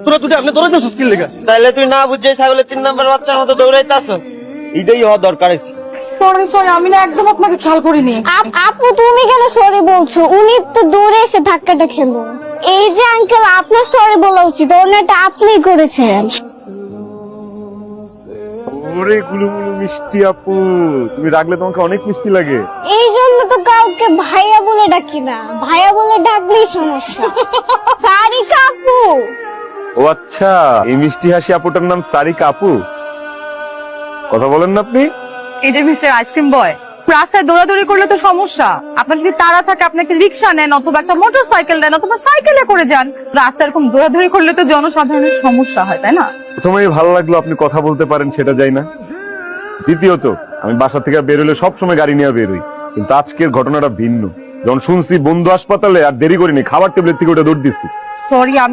তোরা দুটো আপনি দৌড়াইতেছিস কি লেগা? তাইলে তুই না বুঝে ছাগলের 3 নাম্বার বাচ্চার মতো দৌড়াইতাছ? এটাই হওয়া দরকার আছে। সরি সরি, আমি না একদম আপনাকে খেয়াল করিনি। আপু তুমি কেন সরি বলছো? উনি তো দূরে এসে ধাক্কাটা খেলো। এই যে আঙ্কেল, আপনার সরি বলা উচিত, অন্যটা আপনিই করেছেন। ওরে গুলুগুলু মিষ্টি আপু, তুমি রাখলে তোমাকে অনেক মিষ্টি লাগে। এই জন্য তো কাউকে ভাইয়া বলে ডাকি না, ভাইয়া বলে ডাকলেই সমস্যা। সারিকা আপু। ও আচ্ছা, এই মিষ্টি হাসি আপুটার নাম সারিকা আপু। কথা বলেন না আপনি? এই যে মিস্টার আইসক্রিম বয়, রাস্তায় দৌড়াদৌড়ি করলে তো সমস্যা। আপনার যদি তাড়া থাকে, আপনাকে রিক্সা নেন অথবা একটা মোটর সাইকেল দেন অথবা সাইকেলে করে যান। রাস্তায় এরকম দৌড়াদৌড়ি করলে তো জনসাধারণের সমস্যা হয়, তাই না? প্রথমেই ভালো লাগলো আপনি কথা বলতে পারেন, সেটা যাই না। দ্বিতীয়ত, আমি বাসা থেকে বেরোলে সবসময় গাড়ি নিয়ে বেরোই, কিন্তু আজকের ঘটনাটা ভিন্ন। যখন শুনছি বন্ধু হাসপাতালে, আর দেরি করিনি, খাবার টেবিলের থেকে ওটা দৌড় দিচ্ছি। সরি, আমি